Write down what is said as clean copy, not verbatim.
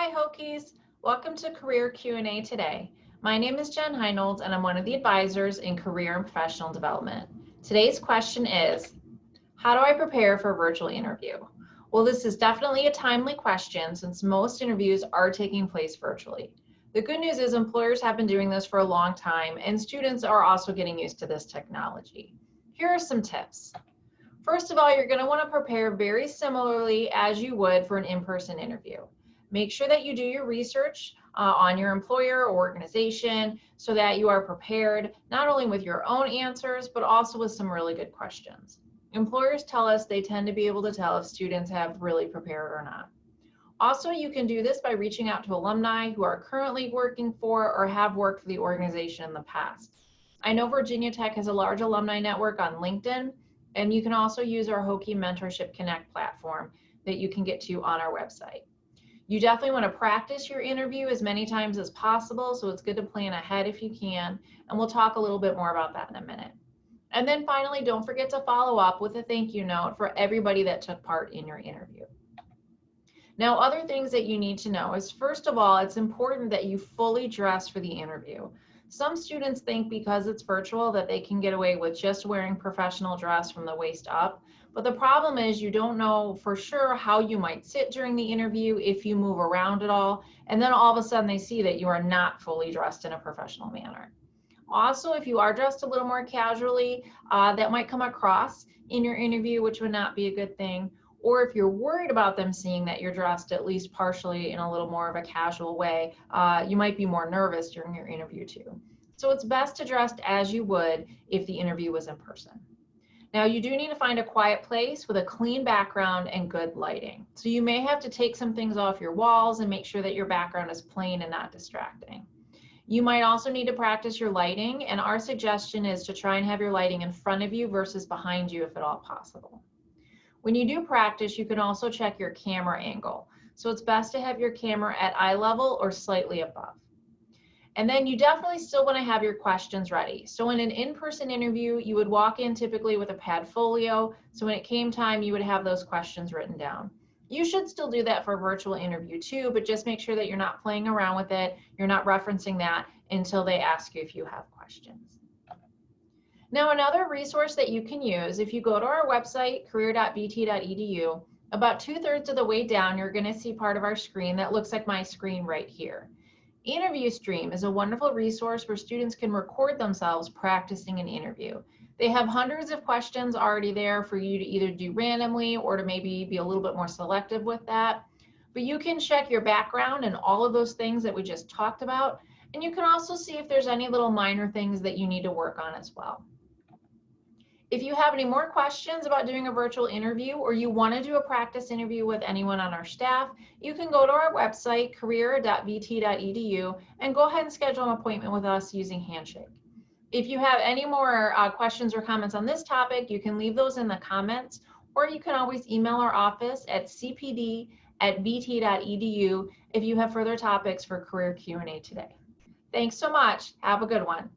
Hi Hokies, welcome to Career Q&A today. My name is Jen Heinold and I'm one of the advisors in Career and Professional Development. Today's question is, how do I prepare for a virtual interview? Well, this is definitely a timely question since most interviews are taking place virtually. The good news is employers have been doing this for a long time and students are also getting used to this technology. Here are some tips. First of all, you're going to want to prepare very similarly as you would for an in-person interview. Make sure that you do your research on your employer or organization so that you are prepared not only with your own answers, but also with some really good questions. Employers tell us they tend to be able to tell if students have really prepared or not. Also, you can do this by reaching out to alumni who are currently working for or have worked for the organization in the past. I know Virginia Tech has a large alumni network on LinkedIn, and you can also use our Hokie Mentorship Connect platform that you can get to on our website. You definitely want to practice your interview as many times as possible, so it's good to plan ahead if you can, and we'll talk a little bit more about that in a minute. And then finally, don't forget to follow up with a thank you note for everybody that took part in your interview. Now, other things that you need to know is, first of all, it's important that you fully dress for the interview. Some students think because it's virtual that they can get away with just wearing professional dress from the waist up. But the problem is you don't know for sure how you might sit during the interview, if you move around at all, and then all of a sudden they see that you are not fully dressed in a professional manner. Also, if you are dressed a little more casually, that might come across in your interview, which would not be a good thing. Or if you're worried about them seeing that you're dressed at least partially in a little more of a casual way, you might be more nervous during your interview too. So it's best to dress as you would if the interview was in person. Now, you do need to find a quiet place with a clean background and good lighting. So you may have to take some things off your walls and make sure that your background is plain and not distracting. You might also need to practice your lighting, and our suggestion is to try and have your lighting in front of you versus behind you if at all possible. When you do practice, you can also check your camera angle. So it's best to have your camera at eye level or slightly above. And then you definitely still want to have your questions ready. So in an in-person interview, you would walk in typically with a pad folio. So when it came time, you would have those questions written down. You should still do that for a virtual interview too, but just make sure that you're not playing around with it. You're not referencing that until they ask you if you have questions. Now, another resource that you can use, if you go to our website, career.vt.edu, about 2/3 of the way down, you're going to see part of our screen that looks like my screen right here. Interview Stream is a wonderful resource where students can record themselves practicing an interview. They have hundreds of questions already there for you to either do randomly or to maybe be a little bit more selective with that. But you can check your background and all of those things that we just talked about. And you can also see if there's any little minor things that you need to work on as well. If you have any more questions about doing a virtual interview or you want to do a practice interview with anyone on our staff, you can go to our website, career.vt.edu, and go ahead and schedule an appointment with us using Handshake. If you have any more questions or comments on this topic, you can leave those in the comments, or you can always email our office at cpd@vt.edu if you have further topics for Career Q&A today. Thanks so much. Have a good one.